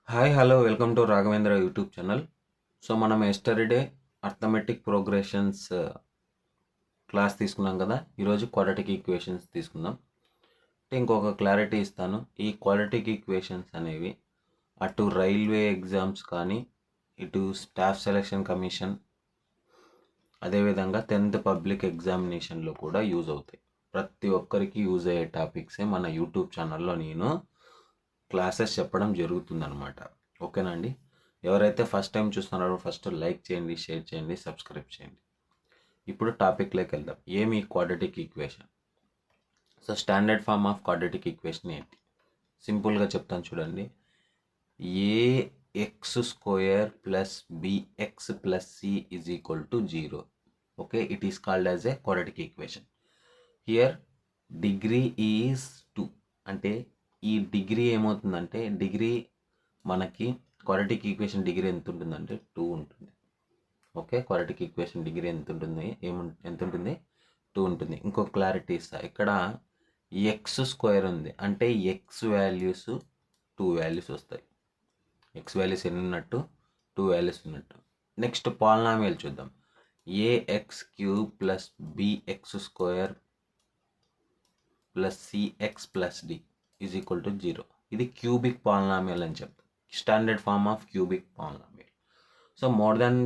Hi hello welcome to Raghavendra YouTube channel. So మనం yesterday arithmetic progressions class తీసుకున్నాం కదా. ఈరోజు క్వాడ్రాటిక్ ఈక్వేషన్స్ తీసుకుందాం. అంటే ఇంకొక క్లారిటీ ఇస్తాను. ఈ క్వాడ్రాటిక్ ఈక్వేషన్స్ అనేవి అటు రైల్వే ఎగ్జామ్స్ కానీ, ఇటు స్టాఫ్ సెలక్షన్ కమిషన్, అదేవిధంగా 10th పబ్లిక్ ఎగ్జామినేషన్లో కూడా యూజ్ అవుతాయి. ప్రతి ఒక్కరికి యూజ్ అయ్యే టాపిక్సే మన యూట్యూబ్ ఛానల్లో నేను క్లాసెస్ చెప్పడం జరుగుతుందన్నమాట. ఓకేనా అండి? ఎవరైతే ఫస్ట్ టైం చూస్తున్నారో ఫస్ట్ లైక్ చేయండి, షేర్ చేయండి, సబ్స్క్రైబ్ చేయండి. ఇప్పుడు టాపిక్లోకి వెళ్దాం. ఏమి quadratic equation? So standard form of quadratic equation ఏంటి? సింపుల్గా చెప్తాను చూడండి. A x square plus b x plus c is equal to 0. Okay, it is called as a quadratic equation. Here degree is 2. అంటే ఈ డిగ్రీ ఏమవుతుందంటే, డిగ్రీ మనకి క్వాడ్రాటిక్ ఈక్వేషన్ డిగ్రీ ఎంత ఉంటుందంటే 2 ఉంటుంది. ఓకే, క్వాడ్రాటిక్ ఈక్వేషన్ డిగ్రీ ఎంత ఉంటుంది? ఎంత ఉంటుంది? 2 ఉంటుంది. ఇంకో క్లారిటీ ఇస్తా. ఇక్కడ ఎక్స్ స్క్వేర్ ఉంది అంటే ఎక్స్ వాల్యూస్ 2 వాల్యూస్ వస్తాయి. ఎక్స్ వాల్యూస్ ఎన్ని ఉన్నట్టు? 2 వాల్యూస్ ఉన్నట్టు. నెక్స్ట్ పాలినామియల్ చూద్దాం. A x cube plus b x square plus c x plus d is equal to 0. ఇది క్యూబిక్ పాలినామియల్ అని చెప్తాం. Standard form of cubic polynomial. So more than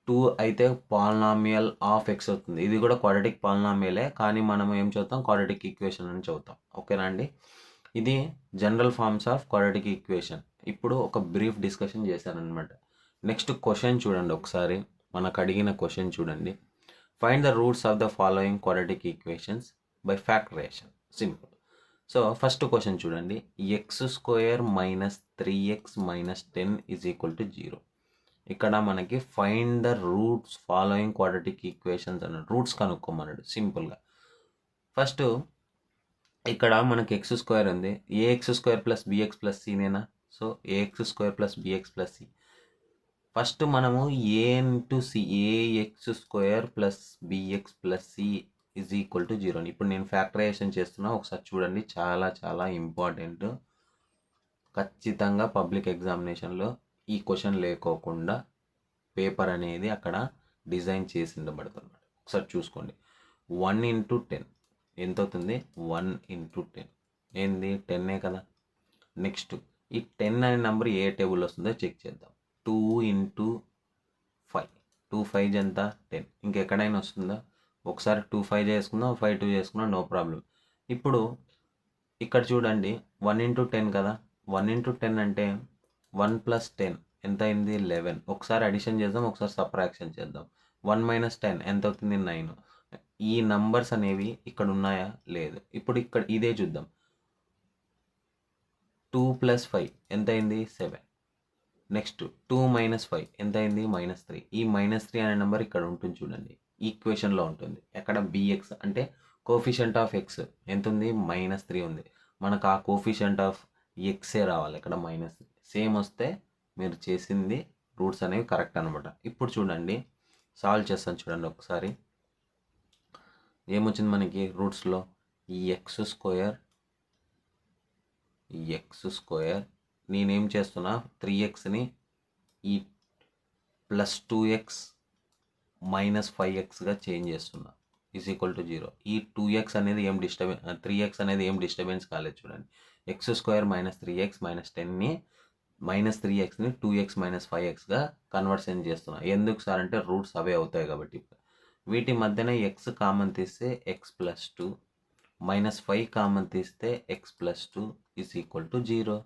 2 అయితే పాలినామియల్ ఆఫ్ ఎక్స్ అవుతుంది. ఇది కూడా క్వాడ్రాటిక్ పాలినామియలే, కానీ మనం ఏం చదువుతాం? క్వాడ్రాటిక్ ఈక్వేషన్ అని చదువుతాం. ఓకేనా అండి? ఇది general forms of quadratic equation. ఇప్పుడు ఒక బ్రీఫ్ డిస్కషన్ చేశానమాట. నెక్స్ట్ క్వశ్చన్ చూడండి ఒకసారి. మనకు అడిగిన క్వశ్చన్ చూడండి. Find the roots of the following quadratic equations by factorization. Simple. So first question చూడండి. X square minus 3x minus 10 is equal to 0. ఇక్కడ మనకి find the roots following quadratic equations అన్నాడు. Roots కనుక్కోమన్నాడు సింపుల్గా. ఫస్ట్ ఇక్కడ మనకి x square ఉంది. A x square plus b x plus సినేనా? So a x square plus b x plus c. First మనము a into c, a x square plus b x plus c is equal to 0. ఇప్పుడు నేను factorisation చేస్తున్నా, ఒకసారి చూడండి. చాలా చాలా ఇంపార్టెంట్. ఖచ్చితంగా పబ్లిక్ ఎగ్జామినేషన్లో ఈ క్వశ్చన్ లేకోకుండా పేపర్ అనేది అక్కడ డిజైన్ చేసి ఉండబడుతుంది. ఒకసారి చూసుకోండి. 1 ఇంటూ 10 ఎంత అవుతుంది? 1 ఇంటూ 10 ఏంది? 10ఏ కదా. నెక్స్ట్ ఈ 10 అనే నెంబర్ ఏ టేబుల్ వస్తుందో చెక్ చేద్దాం. 2 ఇంటూ 5, 2 5 ఎంత? 10. ఇంకెక్కడైనా వస్తుందా? ఒకసారి 2 5 చేసుకుందాం, 5 2 చేసుకుందాం, నో ప్రాబ్లం. ఇప్పుడు ఇక్కడ చూడండి, 1 ఇంటూ 10 కదా. 1 ఇంటూ 10 అంటే 1 ప్లస్ 10 ఎంత అయింది? 11. ఒకసారి అడిషన్ చేద్దాం, ఒకసారి సబ్ట్రాక్షన్ చేద్దాం. 1 మైనస్ 10 ఎంత అవుతుంది? 9. ఈ నంబర్స్ అనేవి ఇక్కడ ఉన్నాయా? లేదు. ఇప్పుడు ఇక్కడ ఇదే చూద్దాం. 2 ప్లస్ 5 ఎంత అయింది? 7. నెక్స్ట్ 2 మైనస్ 5 ఎంత అయింది? -3. ఈ -3 అనే నెంబర్ ఇక్కడ ఉంటుంది చూడండి, ఈక్వేషన్లో ఉంటుంది. ఎక్కడ? బిఎక్స్ అంటే కోఫిషియంట్ ఆఫ్ ఎక్స్ ఎంత ఉంది? -3 ఉంది. మనకు ఆ కోఫిషియంట్ ఆఫ్ ఎక్సే రావాలి, ఇక్కడ -3. సేమ్ వస్తే మీరు చేసింది రూట్స్ అనేవి కరెక్ట్ అనమాట. ఇప్పుడు చూడండి, సాల్వ్ చేస్తాను చూడండి ఒకసారి. ఏమొచ్చింది మనకి రూట్స్లో? ఈ ఎక్స్ స్క్వేర్ నేనేం చేస్తున్నా? 3xని ఈ ప్లస్ 2x మైనస్ 5xగా చేంజ్ చేస్తున్నా. Is equal to 0. ఈ 2x అనేది ఏం 3x అనేది ఏం డిస్టర్బెన్స్ కాలేదు చూడండి. X square minus 3x minus 10ని -3xని 2x మైనస్ 5xగా కన్వర్షన్ చేస్తున్నా. ఎందుకు సార్ అంటే రూట్స్ అవే అవుతాయి కాబట్టి. వీటి మధ్యన ఎక్స్ కామన్ తీస్తే x ప్లస్ 2, -5 కామన్ తీస్తే x plus 2 is equal to 0.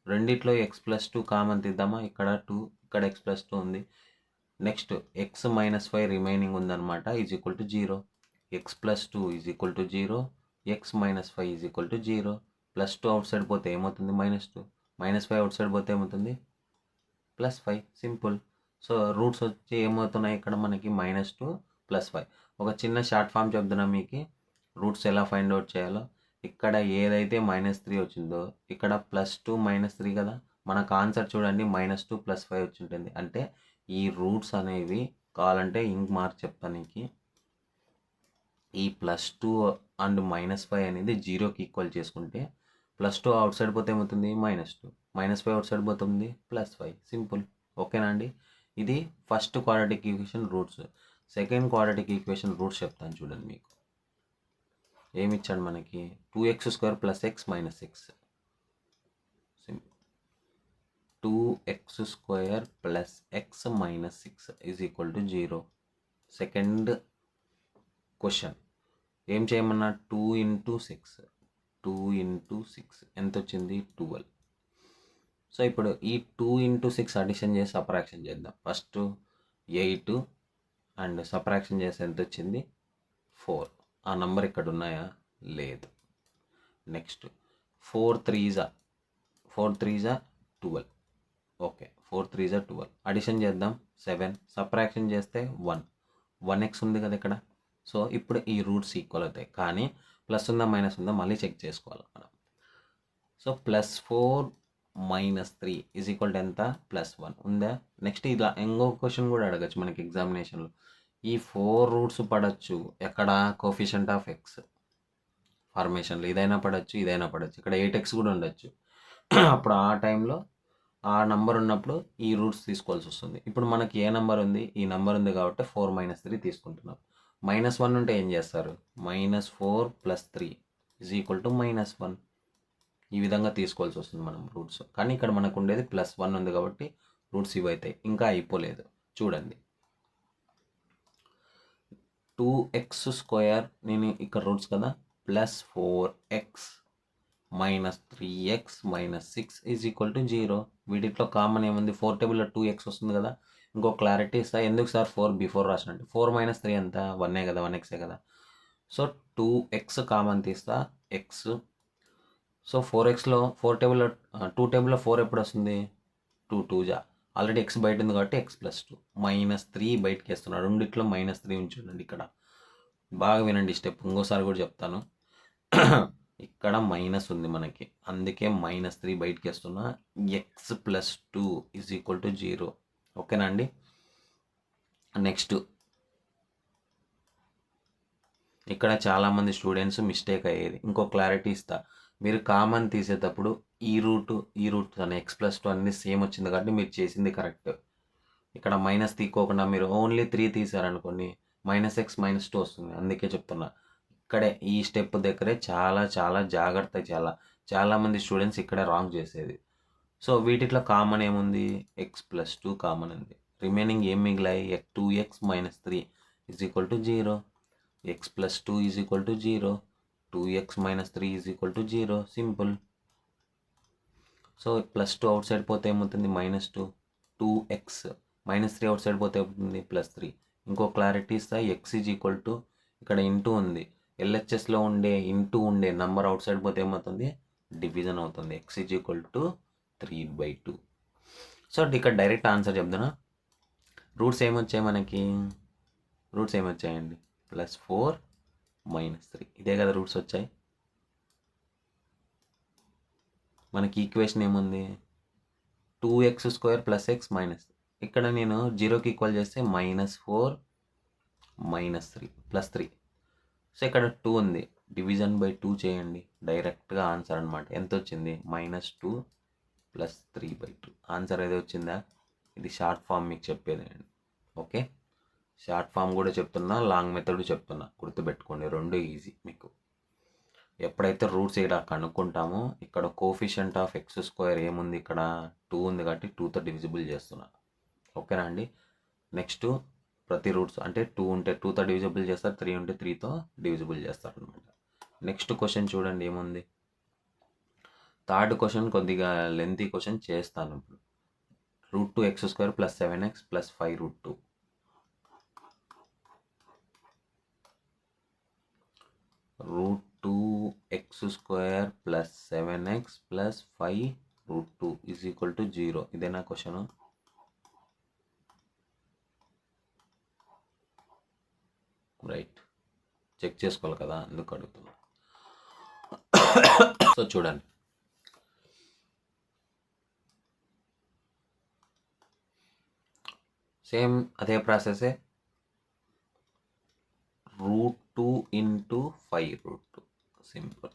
రెండిట్లో x ప్లస్ 2 కామన్ తీద్దామా? ఇక్కడ 2, ఇక్కడ x ప్లస్ 2 ఉంది. నెక్స్ట్ x మైనస్ 5 రిమైనింగ్ ఉందన్నమాట, is equal to 0. x plus 2 is equal to 0, x minus 5 is equal to 0. Plus 2 out side పోతే ఏమవుతుంది? -2. -5 out side పోతే ఏమవుతుంది? +5. Simple. So roots వచ్చి ఏమవుతున్నాయి ఇక్కడ మనకి? -2 +5. ఒక చిన్న షార్ట్ ఫామ్ చెప్తున్నా మీకు, రూట్స్ ఎలా ఫైండ్ అవుట్ చేయాలో. ఇక్కడ ఏదైతే -3 వచ్చిందో ఇక్కడ +2 -3 కదా. మనకు ఆన్సర్ చూడండి, -2 +5 వచ్చి ఉంటుంది. అంటే ఈ రూట్స్ అనేవి కావాలంటే ఇంక్ మార్క్ చెప్తాను నీకు. ఈ +2 అండ్ -5 అనేది 0కి ఈక్వల్ చేసుకుంటే +2 అవుట్ సైడ్ పోతే ఏమవుతుంది -2, -5 అవుట్ సైడ్ పోతుంది +5, సింపుల్. ఓకేనా అండి. ఇది first quadratic equation roots. Second quadratic equation roots చెప్తాను చూడండి. మీకు ఏమి ఇచ్చాడు మనకి 2x² + x - x, 2x² + x - 6 = 0. Second question ఏం చేయమన్నా 2 × 6, 2 × 6 ఎంత వచ్చింది 12. సో ఇప్పుడు ఈ 2 × 6 అడిషన్ చేసి సబ్ట్రాక్షన్ చేద్దాం. ఫస్ట్ 8 అండ్ సబ్ట్రాక్షన్ చేసి ఎంత వచ్చింది 4. ఆ నంబర్ ఇక్కడ ఉన్నాయా? లేదు. Next 4 3s 12. Okay, 4 3s 12. Addition చేద్దాం 7, సబ్ట్రాక్షన్ చేస్తే 1x ఉంది కదా ఇక్కడ. సో ఇప్పుడు ఈ రూట్స్ ఈక్వల్ అవుతాయి. కానీ ప్లస్ ఉందా మైనస్ ఉందా మళ్ళీ చెక్ చేసుకోవాలి మనం. సో +4 - 3 = ఎంత? +1 ఉందా? నెక్స్ట్ ఇలా ఇంకో క్వశ్చన్ కూడా అడగచ్చు మనకి ఎగ్జామినేషన్లో. ఈ 4 రూట్స్ పడచ్చు ఎక్కడ? కోఎఫిషియంట్ ఆఫ్ ఎక్స్ ఫార్మేషన్లో ఇదైనా పడచ్చు, ఇదైనా పడచ్చు. ఇక్కడ 8x కూడా ఉండొచ్చు. అప్పుడు ఆ టైంలో ఆ నంబర్ ఉన్నప్పుడు ఈ రూట్స్ తీసుకోవాల్సి వస్తుంది. ఇప్పుడు మనకి ఏ నెంబర్ ఉంది? ఈ నెంబర్ ఉంది కాబట్టి 4 - 3 తీసుకుంటున్నాం. -1 ఉంటే ఏం చేస్తారు? -4 + 3 = -1. ఈ విధంగా తీసుకోవాల్సి వస్తుంది మనం రూట్స్. కానీ ఇక్కడ మనకు ఉండేది +1 ఉంది కాబట్టి రూట్స్ ఇవి అవుతాయి. ఇంకా అయిపోలేదు చూడండి. 2x² నేను ఇక్కడ రూట్స్ కదా, +4x - 3x - 6 = 0. వీటిలో కామన్ ఏముంది? 4 టేబుల్లో 2x వస్తుంది కదా. ఇంకో క్లారిటీ ఇస్తా. ఎందుకు సార్ 4 బిఫోర్ రాసినట్టు? 4 - 3 ఎంత? 1 కదా, 1xే కదా. సో 2x కామన్ తీస్తా, x. సో 4xలో 4 టేబుల్లో 2 టేబుల్లో 4 ఎప్పుడు వస్తుంది? 2 2 ఆల్రెడీ x బయట ఉంది కాబట్టి x +2. -3 బయటకి వేస్తున్నాడు. రెండిట్లో -3 ఉంచుండండి. ఇక్కడ బాగా వినండి స్టెప్, ఇంకోసారి కూడా చెప్తాను. ఇక్కడ మైనస్ ఉంది మనకి, అందుకే -3 బయటకి వేస్తున్నా. x + 2 = 0. ఓకేనా అండి. నెక్స్ట్ ఇక్కడ చాలామంది స్టూడెంట్స్ మిస్టేక్ అయ్యేది. ఇంకో క్లారిటీ ఇస్తా. మీరు కామన్ తీసేటప్పుడు ఈ రూట్ అని x + 2 అన్ని సేమ్ వచ్చింది కాబట్టి మీరు చేసింది కరెక్ట్. ఇక్కడ మైనస్ తీసుకోకుండా మీరు ఓన్లీ 3 తీసారనుకోండి -x - 2 వస్తుంది. అందుకే చెప్తున్నా ఇక్కడే ఈ స్టెప్ దగ్గరే చాలా చాలా జాగ్రత్త. చాలామంది స్టూడెంట్స్ ఇక్కడే రాంగ్ చేసేది. సో వీటిలో కామన్ ఏముంది? x + 2 కామన్ ఉంది. రిమైనింగ్ ఏం మిగిలాయి? 2x - 3 = 0. x + 2 = 0. 2x - 3 = 0. Simple. So +2 out side పోతే ఏమవుతుంది? -2. 2x -3 అవుట్ సైడ్ పోతే ఏమవుతుంది? +3. ఇంకో క్లారిటీ ఇస్తా. x = ఇక్కడ ఇంటూ ఉంది. LHSలో ఉండే నంబర్ అవుట్ సైడ్ పోతే ఏమవుతుంది? డివిజన్ అవుతుంది. x = 3/2. సో ఇక్కడ డైరెక్ట్ ఆన్సర్ చెప్తున్నా. రూట్స్ ఏమొచ్చాయి మనకి? రూట్స్ ఏమొచ్చాయండి? +4 - 3 ఇదే కదా రూట్స్ వచ్చాయి. మనకి ఈక్వేషన్ ఏముంది? 2x² + x - ఇక్కడ నేను 0కి ఈక్వల్ చేస్తే -4 - 3 +3. సో ఇక్కడ 2 ఉంది. డివిజన్ బై 2 చేయండి. డైరెక్ట్గా ఆన్సర్ అనమాట. ఎంత వచ్చింది? -2 + 3/2. ఆన్సర్ ఏదో వచ్చిందా? ఇది షార్ట్ ఫామ్ మీకు చెప్పేది. ఓకే, షార్ట్ ఫామ్ కూడా చెప్తున్నా, లాంగ్ మెథడ్ చెప్తున్నా. గుర్తుపెట్టుకోండి, రెండు ఈజీ మీకు. ఎప్పుడైతే రూట్స్ ఇక్కడ కనుక్కుంటామో ఇక్కడ కోఎఫిషియంట్ ఆఫ్ x² ఏముంది? ఇక్కడ 2 ఉంది కాబట్టి 2తో డివిజిబుల్ చేస్తున్నా. ఓకేనా అండి. నెక్స్ట్ ప్రతి రూట్స్ అంటే 2 ఉంటే 2తో డివిజిబుల్ చేస్తారు, 3 ఉంటే 3తో డివిజిబుల్ చేస్తారు అనమాట. నెక్స్ట్ క్వశ్చన్ చూడండి ఏముంది. థర్డ్ క్వశ్చన్ కొద్దిగా లెంతీ క్వశ్చన్ చేస్తాను ఇప్పుడు. √2x² + 7x + 5√2. √2x² + 7x + 5√2 = 0. ఇదేనా క్వశ్చన్? రైట్, చెక్ చేసుకోవాలి కదా, అందుకు అడుగుతున్నా. సో చూడండి, సేమ్ అదే ప్రాసెసే. √2 × 5√2 సింపుల్.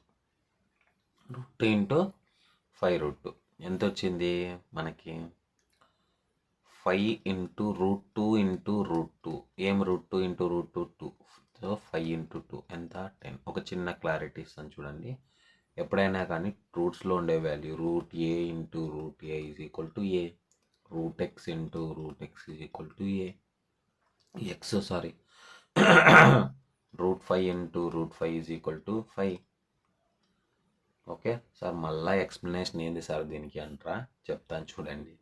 రూట్ ఇంటూ 5√2 ఎంత వచ్చింది మనకి? 5 ఇంటూ √2 ఇంటూ √2. ఏం √2 ఇంటూ √2 2. సో 5 ఇంటూ 2 ఎంత? 10. ఒక చిన్న క్లారిటీ ఇస్తాను చూడండి. ఎప్పుడైనా కానీ రూట్స్లో ఉండే value √a into √a is equal to A, √x into √x is equal to A, √5 into √5 is equal to 5. Okay sir, మళ్ళీ ఎక్స్ప్లెనేషన్ ఏంది సార్ దీనికి అంటారా? చెప్తాను చూడండి.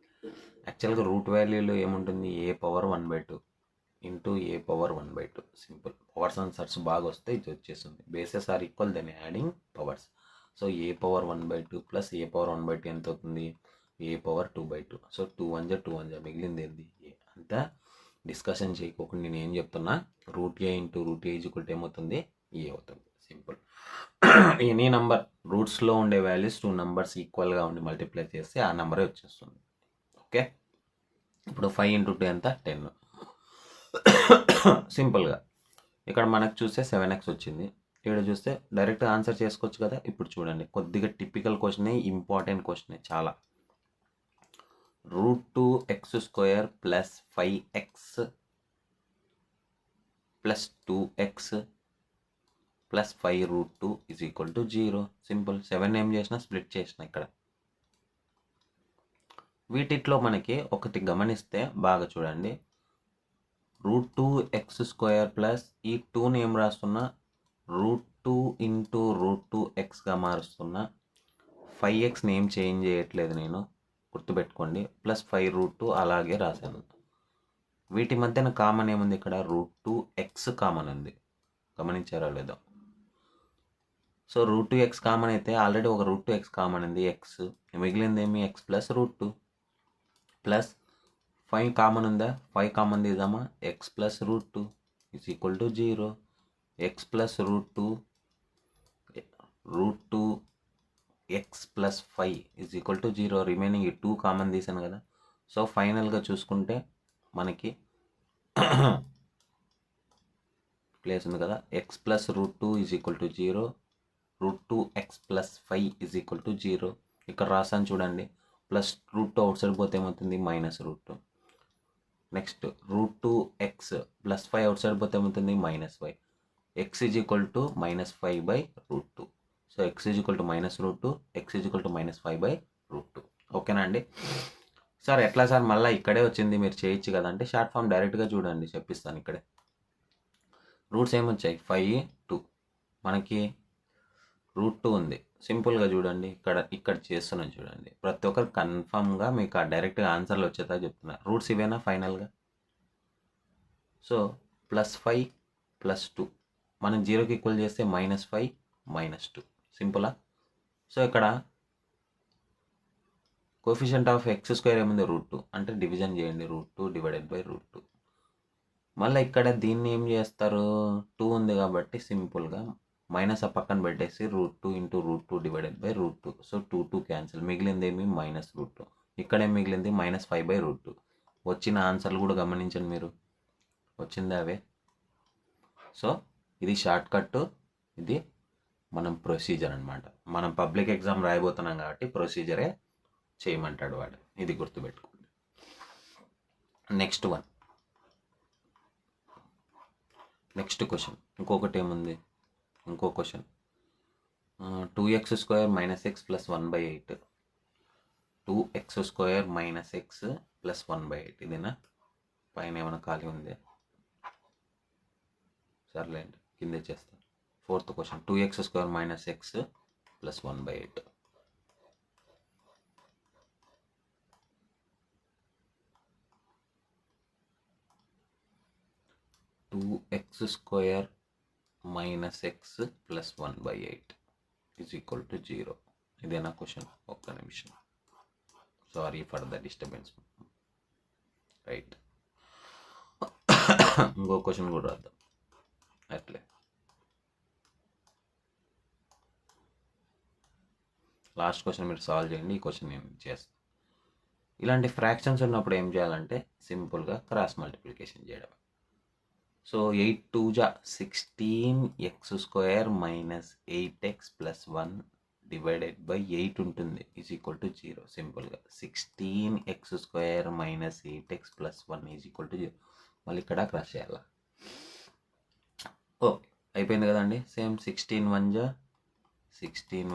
యాక్చువల్గా రూట్ వాల్యూలో ఏముంటుంది? a⁻1/2 into a⁻1/2. Simple. Powers answers బాగా వస్తే ఇది వచ్చేస్తుంది. Bases are equal then adding powers. So a⁻1/2 plus a⁻1/2 ఎంత అవుతుంది? a⁻2/2. సో 2 1 2 1 మిగిలింది ఏంది? ఏ. అంతా డిస్కషన్ చేయకోకుండా నేను ఏం చెప్తున్నా, √a into √a is equal to ఏమవుతుంది? ఏ అవుతుంది. సింపుల్. ఎనీ నంబర్ రూట్స్లో ఉండే వాల్యూస్ 2 నంబర్స్ ఈక్వల్గా ఉండి మల్టిప్లై చేస్తే ఆ నెంబరే వచ్చేస్తుంది. ఓకే, ఇప్పుడు 5 ఇంటూ 2 ఎంత? 10. సింపుల్గా ఇక్కడ మనకు చూస్తే 7x వచ్చింది. ఇక్కడ చూస్తే డైరెక్ట్ ఆన్సర్ చేసుకోవచ్చు కదా. ఇప్పుడు చూడండి, కొద్దిగా టిపికల్ క్వశ్చనే, ఇంపార్టెంట్ క్వశ్చనే చాలా. √2x² plus 5x plus 2x plus 5√2 is equal to 0. Simple. 7 ఏం చేసిన? స్ప్లిట్ చేసిన. ఇక్కడ వీటిలో మనకి ఒకటి గమనిస్తే బాగా చూడండి, √2x² ప్లస్ ఈ 2ని ఏం రాస్తున్నా? √2 ఇంటూ √2xగా మారుస్తున్నా. 5xని ఏం చేంజ్ చేయట్లేదు నేను, గుర్తుపెట్టుకోండి. ప్లస్ 5√2 అలాగే రాశాను. వీటి మధ్యన కామన్ ఏముంది? ఇక్కడ √2x కామన్ ఉంది. గమనించారా లేదో? సో √2x కామన్ అయితే ఆల్రెడీ ఒక √2x కామన్ ఉంది, ఎక్స్. మిగిలింది ఏమి? x ప్లస్ √2 ప్లస్ 5 కామన్ ఉందా? 5 కామన్ తీద్దామా? x plus √2 is equal to 0. x plus √2x plus 5 is equal to 0. Remaining ఈ 2 కామన్ తీసాను కదా. సో ఫైనల్గా చూసుకుంటే మనకి ప్లేస్ ఉంది కదా, x plus √2 is equal to 0, √2x plus 5 is equal to 0. ఇక్కడ రాసాను చూడండి. ప్లస్ √2 అవుట్ సైడ్ పోతే ఏమవుతుంది? -√2. Next √2x plus 5 out side పోతే ఏమవుతుంది? -5. x is equal to -5/√2. So x is equal to -√2, x is equal to -5/√2. ఓకేనా అండి? Sir ఎట్లా సార్ మళ్ళీ ఇక్కడే వచ్చింది, మీరు చేయొచ్చు కదా అంటే, షార్ట్ ఫామ్ డైరెక్ట్గా చూడండి, చెప్పిస్తాను. ఇక్కడే రూట్స్ ఏమొచ్చాయి? 5 2. మనకి √2 ఉంది. సింపుల్గా చూడండి, ఇక్కడ చేస్తున్నాను చూడండి. ప్రతి ఒక్కరు కన్ఫామ్గా మీకు ఆ డైరెక్ట్గా ఆన్సర్లు వచ్చేదా చెప్తున్నా. రూట్స్ ఇవేనా ఫైనల్గా? సో +5 +2 మనం 0కి ఈక్వల్ చేస్తే -5 -2. సింపులా? సో ఇక్కడ కోఎఫిషియంట్ ఆఫ్ x² ఏముంది? √2. అంటే డివిజన్ చేయండి, √2/√2. మళ్ళీ ఇక్కడ దీన్ని ఏం చేస్తారు? 2 ఉంది కాబట్టి సింపుల్గా మైనస్ ఆ పక్కన పెట్టేసి √2 ఇంటూ √2/√2. So 2 2 cancel. మిగిలింది ఏమి? -√2. ఇక్కడేం మిగిలింది? -5/√2. వచ్చిన ఆన్సర్లు కూడా గమనించండి మీరు, వచ్చింది అవే. సో ఇది షార్ట్ కట్, ఇది మనం ప్రొసీజర్ అనమాట. మనం పబ్లిక్ ఎగ్జామ్ రాయబోతున్నాం కాబట్టి ప్రొసీజరే చేయమంటాడు వాడు. ఇది గుర్తుపెట్టుకోండి. నెక్స్ట్ క్వశ్చన్ ఇంకొకటి ఏముంది? ఇంకో question 2x² - x plus 1/8. 2x² - x plus 1/8. ఇదేనా? పైన ఏమైనా ఖాళీ ఉంది? సర్లేండి, కిందే చేస్తాను. 4th question 2x² - x plus 1/8. 2x² - x plus 1/8 is equal to 0. ఇదేనా క్వశ్చన్? ఒక్క నిమిషం, sorry for the disturbance. Right, ఇంకో క్వశ్చన్ కూడా రాద్దాం అట్లే. లాస్ట్ క్వశ్చన్ మీరు సాల్వ్ చేయండి, ఈ క్వశ్చన్ నేను చేస్తాను. ఇలాంటి ఫ్రాక్షన్స్ ఉన్నప్పుడు ఏం చేయాలంటే సింపుల్గా క్రాస్ మల్టిప్లికేషన్ చేయడం. So 8 2 16x² - 8x plus 1 divided by 8 ఉంటుంది ఈజ్ ఈక్వల్ టు 0. సింపుల్గా 16x² minus 8x plus 1 is equal to 0. మళ్ళీ ఇక్కడ క్రాస్ చేయాలా? ఓకే, అయిపోయింది కదండి. సేమ్ 16 1 జా 16,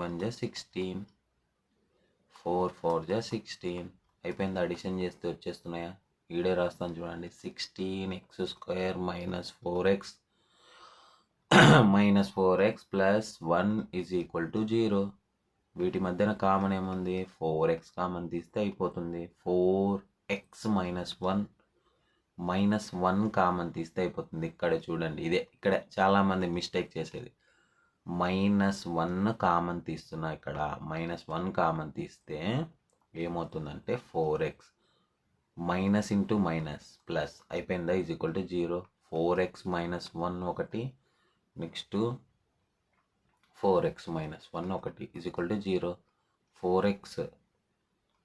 4 4 జా 16. అయిపోయింది. అడిషన్ చేస్తే వచ్చేస్తున్నాయా? ఈడే రాస్తాను చూడండి. 16x² minus 4x plus 1 is equal to 0. వీటి మధ్యన కామన్ ఏముంది? 4x కామన్ తీస్తే అయిపోతుంది. 4x మైనస్ 1 కామన్ తీస్తే అయిపోతుంది. ఇక్కడే చూడండి, ఇక్కడే చాలామంది మిస్టేక్ చేసేది. -1 కామన్ తీస్తున్నా. ఇక్కడ -1 కామన్ తీస్తే ఏమవుతుందంటే 4x minus into minus plus అయిపోయిందా is equal to 0. 4x minus 1 ఒకటి, నెక్స్ట్ 4x మైనస్ 1 ఒకటి is equal to 0. 4x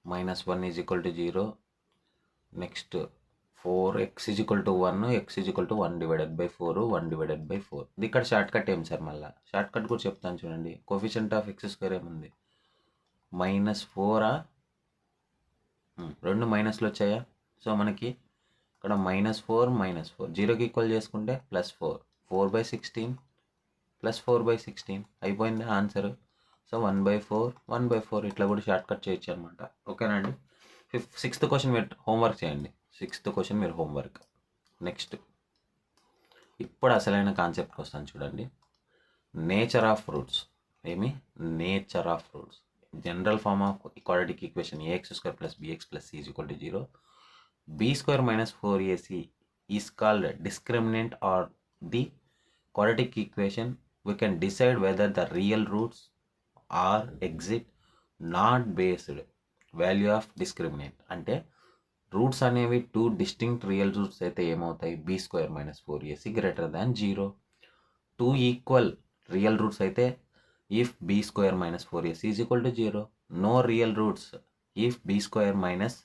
minus 1 is equal to 0. Next 4x is equal to 1, x is equal to 1 divided by 4, 1 divided by 4. ఇది ఇక్కడ shortcut ఏం sir? మళ్ళీ shortcut కూడా చెప్తాను చూడండి. Coefficient of x² ఏముంది? -4. రెండు మైనస్లు వచ్చాయా? సో మనకి ఇక్కడ -4 0కి ఈక్వల్ చేసుకుంటే +4, 4/16 ప్లస్ 4/16 అయిపోయింది ఆన్సర్. సో 1/4 ఇట్లా కూడా షార్ట్ కట్ చేయొచ్చు అనమాట. ఓకేనా అండి? 6th క్వశ్చన్ మీరు హోంవర్క్ చేయండి. 6th క్వశ్చన్ మీరు హోంవర్క్. నెక్స్ట్ ఇప్పుడు అసలైన కాన్సెప్ట్కి వస్తాను చూడండి. Nature of roots. Nature of roots. General form of quadratic equation ax² plus bx plus c is equal to 0. b² minus 4ac is called discriminant or the quadratic equation. We can decide whether the real roots are exist not based value of discriminant. అంటే roots అనేవి 2 distinct real roots అయితే ఏమవుతాయి? b² minus 4ac greater than 0. 2 equal real roots అయితే if b² minus 4ac is equal to 0. No real roots if b² minus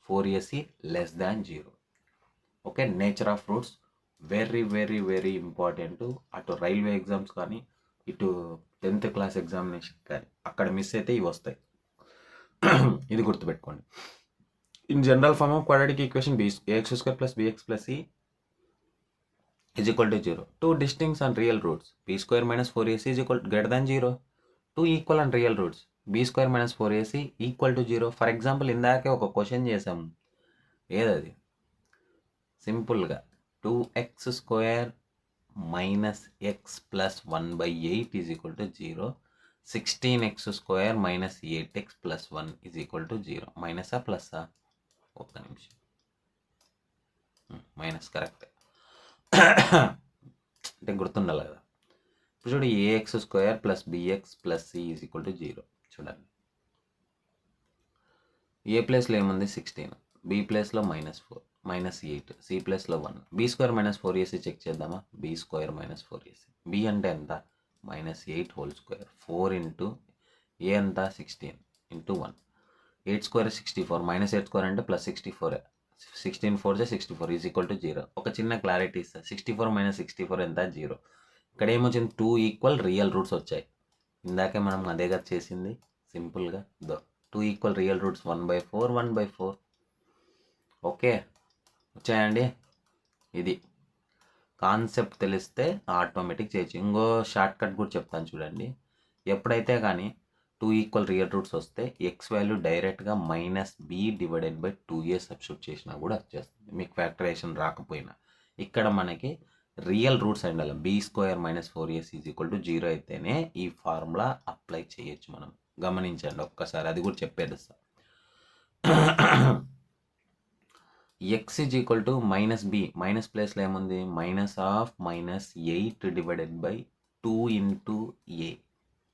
4ac less than 0. Okay, nature of roots very very very important. అటు railway exams కానీ, ఇటు 10th class examination కానీ అక్కడ miss అయితే ఇవి వస్తాయి. ఇది గుర్తుపెట్టుకోండి. In general form of quadratic equation ax² plus bx plus c is equal to 0. 2 distincts and real roots b² minus 4ac is equal greater than 0. 2 equal and real roots b² minus 4ac equal to 0. For example ఇందాకే ఒక question చేసాము. ఏదది? సింపుల్గా 2x² minus x plus 1/8 is equal to 0. 16x² minus 8x plus 1 is equal to 0. మైనసా ప్లస్సా? ఒక్క నిమిషం. Minus correct. అంటే గుర్తుండాలి కదా. ఇప్పుడు చూడు, ax² plus bx plus c is equal to 0. చూడండి, ఏ ప్లేస్లో ఏముంది? 16, b ప్లేస్లో -4 -8, c ప్లేస్లో 1. b² మైనస్ 4ac చెక్ చేద్దామా? b² minus 4ac. b అంటే ఎంత? -8 హోల్ స్క్వేర్. 4 ఇంటూ a ఎంత? 16 ఇంటూ 1. 8² 64, -8² అంటే +64. 16 4 64 ఈజ్ ఈక్వల్ టు 0. ఒక చిన్న క్లారిటీ ఇస్తా. 64 మైనస్ 64 ఎంత? 0. ఇక్కడ ఏమొచ్చింది? 2 ఈక్వల్ రియల్ రూట్స్ వచ్చాయి. ఇందాకే మనం అదేగా చేసింది. సింపుల్గా 2 ఈక్వల్ రియల్ రూట్స్ 1/4 1/4. ఓకే, వచ్చాయండి. ఇది కాన్సెప్ట్ తెలిస్తే ఆటోమేటిక్ చేయొచ్చు. ఇంకో షార్ట్ కట్ కూడా చెప్తాను చూడండి. ఎప్పుడైతే కానీ 2 ఈక్వల్ రియల్ రూట్స్ వస్తే ఎక్స్ వాల్యూ డైరెక్ట్గా -b divided by 2a substitute చేసినా కూడా వచ్చేస్తుంది, మీకు ఫ్యాక్టరైజేషన్ రాకపోయినా. ఇక్కడ మనకి రియల్ రూట్స్ అండాలి. b² minus 4ac is equal to 0 అయితేనే ఈ ఫార్ములా అప్లై చేయొచ్చు మనం. గమనించండి ఒక్కసారి, అది కూడా చెప్పేస్తా. x is equal to -b, minus ప్లేస్లో ఏముంది? -8 డివైడెడ్ బై 2 ఇంటూ a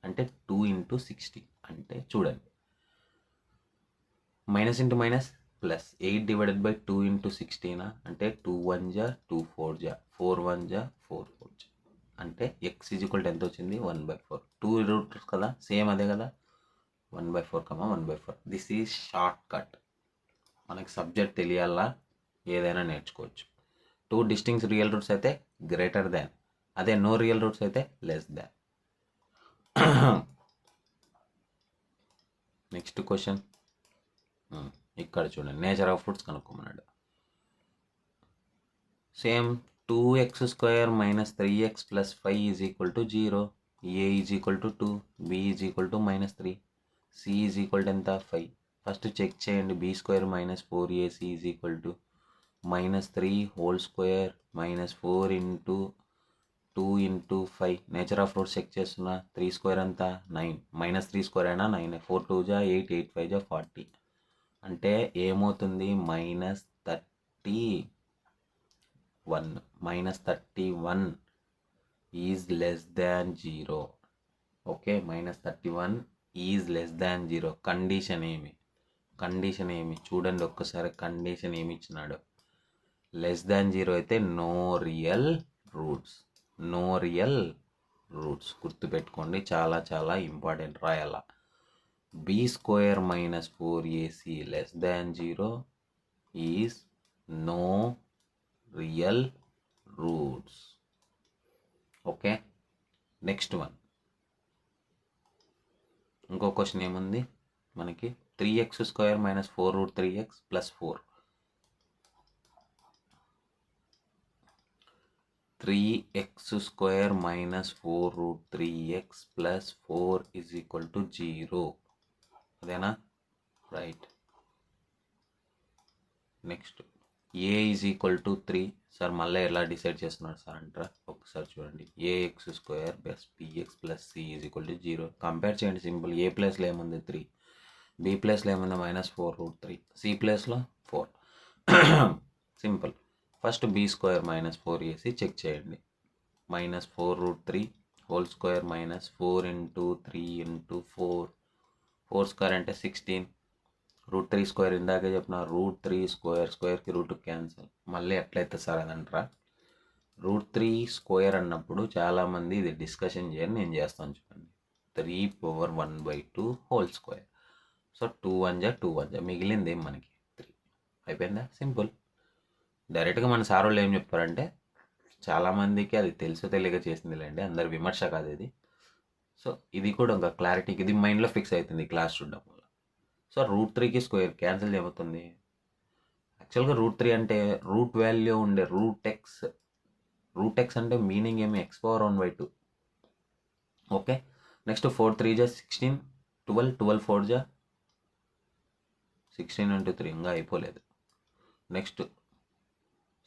అంటే 2 ఇంటూ 60. అంటే చూడండి, minus into minus plus 8 divided by 2 into 16 అంటే 2 1 జా 2 4 జా 4 1 జా 4 4 జా. అంటే x ఈజ్ ఈక్వల్ టు ఎంత వచ్చింది? 1/4. 2 రూట్స్ కదా, సేమ్ అదే కదా, 1/4 1/4. This is shortcut. మనకి సబ్జెక్ట్ తెలియాలా, ఏదైనా నేర్చుకోవచ్చు. 2 డిస్టింక్ట్ రియల్ రూట్స్ అయితే గ్రేటర్ దాన్, అదే నో రియల్ రూట్స్ అయితే లెస్ దాన్. నెక్స్ట్ క్వశ్చన్ ఇక్కడ చూడండి, నేచర్ ఆఫ్ ఫ్రూట్స్ కనుక్కోమన్నాడు. Same 2x² minus 3x plus 5 is equal to 0. A is equal to 2, b is equal to -3, c is equal to ఎంత 5. First check చేయండి. b² minus 4ac is equal to -3 whole square minus 4 into 2 into 5. Nature of fruits check చేస్తున్నా. 3² అంతా 9, -3² అయినా 9, 4 2 జా 8, 8 5 జా 40. అంటే ఏమవుతుంది, -31 is less than 0. Okay, -31 is less than 0. Condition ఏమి చూడండి ఒక్కసారి. కండిషన్ ఏమి ఇచ్చినాడు? లెస్ దాన్ 0 అయితే నో రియల్ రూట్స్. గుర్తుపెట్టుకోండి, చాలా చాలా ఇంపార్టెంట్, రాయాల. b² minus 4ac less than 0 is no real roots. Okay, next one. ఇంకో క్వశ్చన్ ఏముంది మనకి? 3x² minus 4√3x plus 4. 3x² minus 4√3x plus 4 is equal to 0. అదేనా? Right. Next a is equal to 3. Sir మళ్ళీ ఎలా decide చేస్తున్నారు sir అంటారా? ఒకసారి చూడండి. ax² plus bx plus c is equal to 0. Compare చేయండి, సింపుల్. ఏ ప్లేస్లో ఏముంది 3, బి ప్లేస్లో ఏముంది -4√3, సి ప్లేస్లో 4. Simple. First b² minus 4ac check చేయండి. -4√3 whole square minus 4 into 3 into 4. 4² అంటే 16. √3² ఇందాకే చెప్పిన. √3² రూట్ క్యాన్సల్. మళ్ళీ ఎట్లయితే సార్ అని అంటారా? √3² అన్నప్పుడు చాలామంది ఇది డిస్కషన్ చేయని, నేను చేస్తాను చూడండి. 3/1/2 హోల్ స్క్వేర్. సో 2 1 జా 2 1 జా, మిగిలింది ఏం మనకి 3. అయిపోయిందా? సింపుల్. డైరెక్ట్గా మన సార్ వాళ్ళు ఏం చెప్పారంటే, చాలామందికి అది తెలుసు తెలియక చేసిందిలేండి, అందరు విమర్శ కాదు ఇది. సో ఇది కూడా ఒక క్లారిటీకి, ఇది మైండ్లో ఫిక్స్ అవుతుంది క్లాస్ చూడడం వల్ల. సో √3కి స్క్వేర్ క్యాన్సిల్ చేయబోతుంది. యాక్చువల్గా √3 అంటే రూట్ వాల్యూ ఉండే రూట్ ఎక్స్ అంటే మీనింగ్ ఏమి? x⁴1/2. ఓకే, నెక్స్ట్ 4 3 జా 16, 12 12 4 జా 16 ఇంటూ 3, ఇంకా అయిపోలేదు. నెక్స్ట్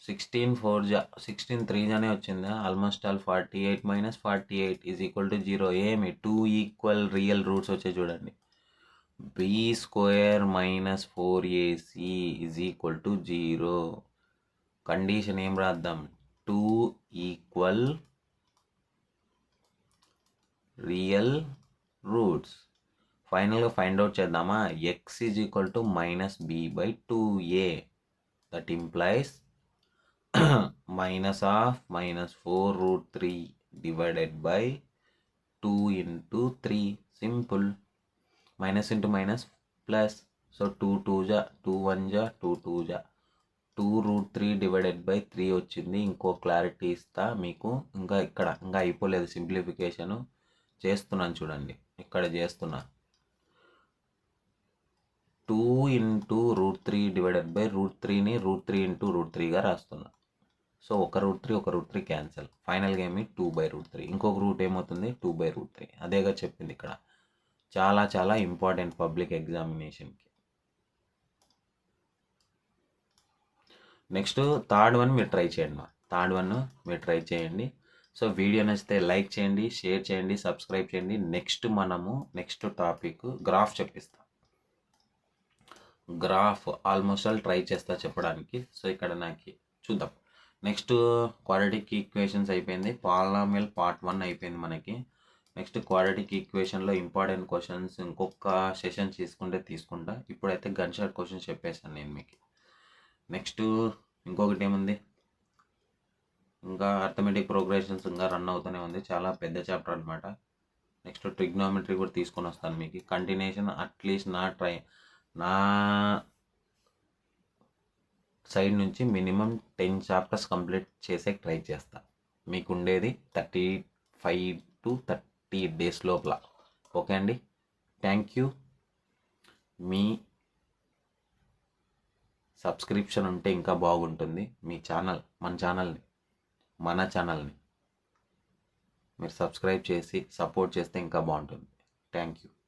16 4 జా 16 3 జానే వచ్చిందా? Almost all 48 minus 48 is equal to 0. ఏమి? 2 ఈక్వల్ రియల్ రూట్స్ వచ్చాయి చూడండి. b² minus 4ac is equal to 0. Condition ఏం రాద్దాం? 2 ఈక్వల్ రియల్ రూట్స్. ఫైనల్గా ఫైండ్ అవుట్ చేద్దామా? x is equal to -b/2a. That implies -4√3 divided by 2 into 3. Simple. Minus into minus plus. So 2 2 జా 2 1 జా 2 2 జా 2√3 divided by 3 వచ్చింది. ఇంకో క్లారిటీ ఇస్తా మీకు. ఇంకా అయిపోలేదు సింప్లిఫికేషను, చేస్తున్నాను చూడండి. ఇక్కడ చేస్తున్నా. 2 ఇంటూ √3 డివైడెడ్ బై √3ని √3 ఇంటూ √3గా రాస్తున్నా. సో ఒక √3 క్యాన్సల్. ఫైనల్గా ఏమి? 2/√3. ఇంకొక రూట్ ఏమవుతుంది? 2/√3. అదేగా చెప్పింది ఇక్కడ. చాలా చాలా ఇంపార్టెంట్ పబ్లిక్ ఎగ్జామినేషన్కి. నెక్స్ట్ థర్డ్ వన్ మీరు ట్రై చేయండి. సో వీడియో నచ్చితే లైక్ చేయండి, షేర్ చేయండి, సబ్స్క్రైబ్ చేయండి. నెక్స్ట్ టాపిక్ గ్రాఫ్ చెప్పిస్తా. గ్రాఫ్ ఆల్మోస్ట్ ఆల్ ట్రై చేస్తా చెప్పడానికి. సో ఇక్కడ నాకు చూద్దాం. నెక్స్ట్ క్వాడ్రాటిక్ ఈక్వేషన్స్ అయిపోయింది. పాలినామియల్ పార్ట్ 1 అయిపోయింది మనకి. నెక్స్ట్ క్వాడ్రాటిక్ ఈక్వేషన్లో ఇంపార్టెంట్ క్వశ్చన్స్ ఇంకొక సెషన్ తీసుకుంటా. ఇప్పుడైతే గన్ షాట్ క్వశ్చన్స్ చెప్పేసాను నేను మీకు. నెక్స్ట్ ఇంకొకటి ఏముంది? ఇంకా అర్థమెటిక్ ప్రోగ్రెషన్స్ ఇంకా రన్ అవుతూనే ఉంది. చాలా పెద్ద చాప్టర్ అనమాట. నెక్స్ట్ ట్రిగ్నోమెట్రీ కూడా తీసుకొని వస్తాను మీకు. కంటిన్యూషన్ అట్లీస్ట్ నా సైడ్ నుంచి మినిమం 10 చాప్టర్స్ కంప్లీట్ చేసే ట్రై చేస్తా. మీకు ఉండేది 35 to 30 days లోపల. ఓకే అండి, థ్యాంక్ యూ. మీ సబ్స్క్రిప్షన్ ఉంటే ఇంకా బాగుంటుంది. మీ ఛానల్ మన ఛానల్ని మీరు సబ్స్క్రైబ్ చేసి సపోర్ట్ చేస్తే ఇంకా బాగుంటుంది. Thank you.